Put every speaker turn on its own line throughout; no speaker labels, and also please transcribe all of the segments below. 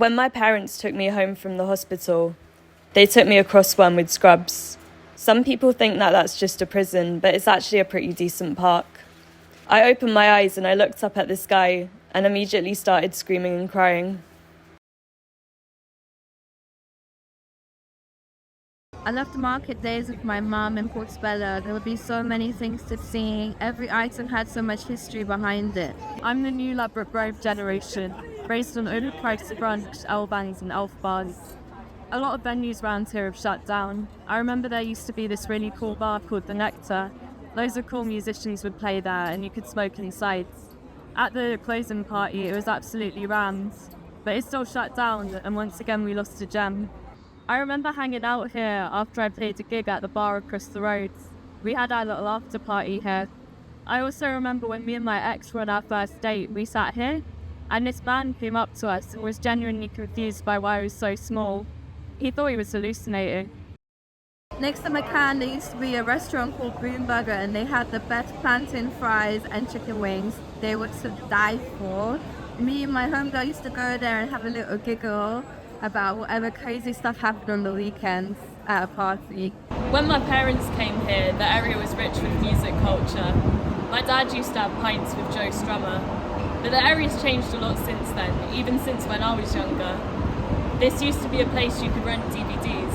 When my parents took me home from the hospital, they took me across one with scrubs. Some people think that that's just a prison, but it's actually a pretty decent park. I opened my eyes and I looked up at the sky and immediately started screaming and crying.
I love the market days with my mum in Portobello. There would be so many things to see. Every item had so much history behind it.
I'm the new Ladbroke Grove generation, raised on overpriced brunch, L-bangs and elf bars. A lot of venues around here have shut down. I remember there used to be this really cool bar called The Nectar. Loads of cool musicians would play there and you could smoke inside. At the closing party it was absolutely rammed, but it's still shut down and once again we lost a gem. I remember hanging out here after I played a gig at the bar across the road. We had our little after party here. I also remember when me and my ex were on our first date, we sat here and this man came up to us and was genuinely confused by why I was so small. He thought he was hallucinating.
Next to McCann, there used to be a restaurant called Boomburger and they had the best plantain fries and chicken wings. They were to die for. Me and my homegirl used to go there and have a little giggle about whatever crazy stuff happened on the weekends at a party.
When my parents came here, the area was rich with music culture. My dad used to have pints with Joe Strummer, but the area's changed a lot since then, even since when I was younger. This used to be a place you could rent DVDs.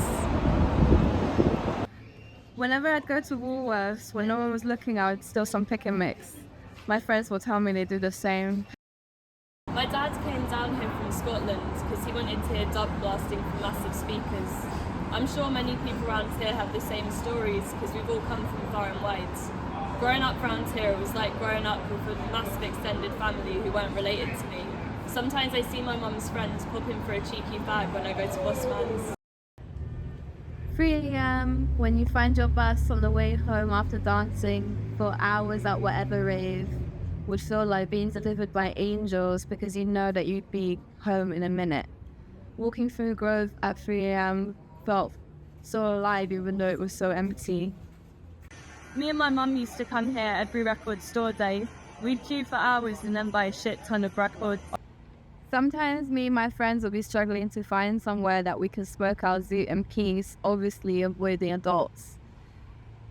Whenever I'd go to Woolworths, when no one was looking, I would steal some pick and mix. My friends will tell me they do the same.
My dad came down here from Scotland because he wanted to hear dub blasting from massive speakers. I'm sure many people around here have the same stories because we've all come from far and wide. Growing up around here, it was like growing up with a massive extended family who weren't related to me. Sometimes I see my mum's friends pop in for a cheeky fag when I go to Bossman's.
3 a.m. when you find your bus on the way home after dancing for hours at whatever rave would feel like being delivered by angels because you know that you'd be home in a minute. Walking through Grove at 3 a.m. felt so alive even though it was so empty.
Me and my mum used to come here every record store day. We'd queue for hours and then buy a shit ton of records.
Sometimes me and my friends would be struggling to find somewhere that we could smoke our zoot in peace, obviously avoiding adults.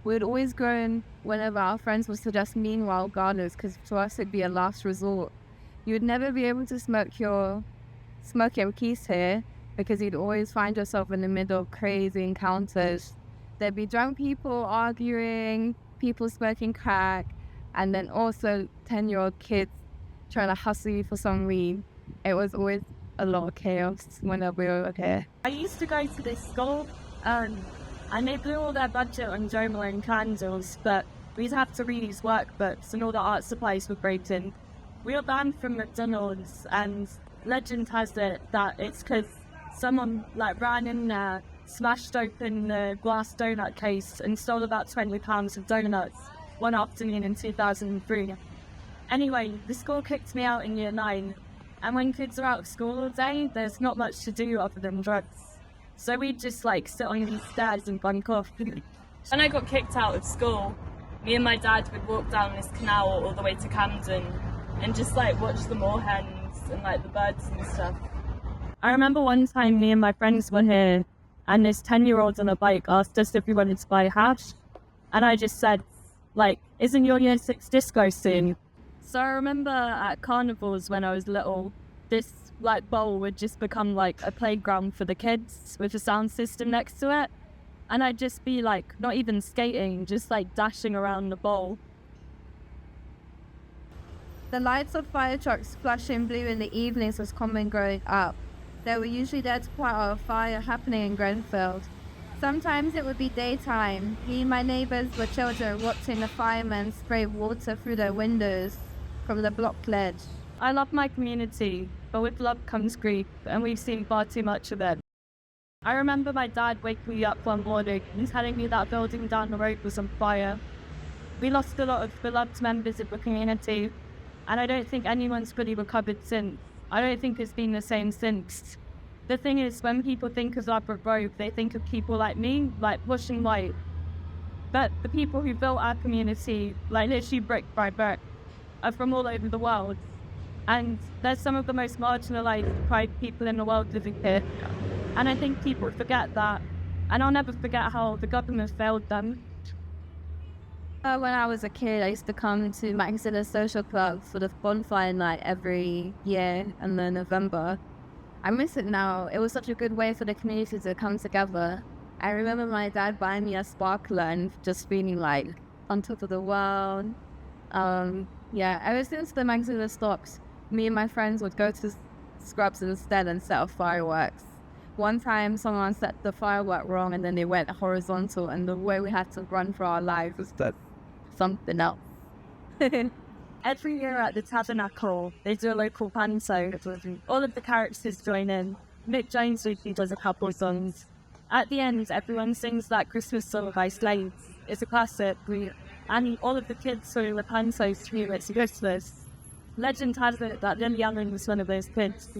We'd always go in whenever our friends would suggest meanwhile gardens because to us it'd be a last resort. You'd never be able to smoke in peace here because you'd always find yourself in the middle of crazy encounters. There'd be drunk people arguing, people smoking crack, and then also 10-year-old kids trying to hustle you for some weed. It was always a lot of chaos whenever we were here.
I used to go to this school and they blew all their budget on Joma and candles, but we'd have to reuse workbooks and all the art supplies were broken. We were banned from McDonald's and legend has it that it's because someone ran in there, smashed open the glass donut case and stole about 20 pounds of donuts one afternoon in 2003. Anyway, the school kicked me out in year 9. And when kids are out of school all day, there's not much to do other than drugs. So we'd just sit on these stairs and bunk off.
When I got kicked out of school, me and my dad would walk down this canal all the way to Camden and just watch the moorhens and the birds and stuff.
I remember one time me and my friends were here and this 10-year-old on a bike asked us if we wanted to buy hash. And I just said, isn't your year 6 disco soon? So I remember at carnivals when I was little, this bowl would just become a playground for the kids with a sound system next to it. And I'd just be not even skating, just dashing around the bowl.
The lights of fire trucks flashing blue in the evenings was common growing up. They were usually there to put out a fire happening in Grenfell. Sometimes it would be daytime. Me and my neighbours were children watching the firemen spray water through their windows from the block ledge.
I love my community, but with love comes grief, and we've seen far too much of it. I remember my dad waking me up one morning and telling me that building down the road was on fire. We lost a lot of beloved members of the community, and I don't think anyone's fully recovered since. I don't think it's been the same since. The thing is, when people think of Ladbroke Grove, they think of people like me, bush and white. But the people who built our community, literally brick by brick, are from all over the world. And there's some of the most marginalised people in the world living here. And I think people forget that. And I'll never forget how the government failed them.
When I was a kid, I used to come to Maxilla Social Club for the bonfire night every year in the November. I miss it now. It was such a good way for the community to come together. I remember my dad buying me a sparkler and just feeling like on top of the world. Ever since the Maxilla stopped, me and my friends would go to Scrubs instead and set off fireworks. One time someone set the firework wrong and then they went horizontal, and the way we had to run for our lives was that something else.
Every year at the Tabernacle, they do a local panto. All of the characters join in. Mick Jones usually does a couple of songs. At the end, everyone sings that Christmas song by Slaves. It's a classic, and all of the kids during the panto scream, "It's Christmas." Legend has it that Lily Allen was one of those kids.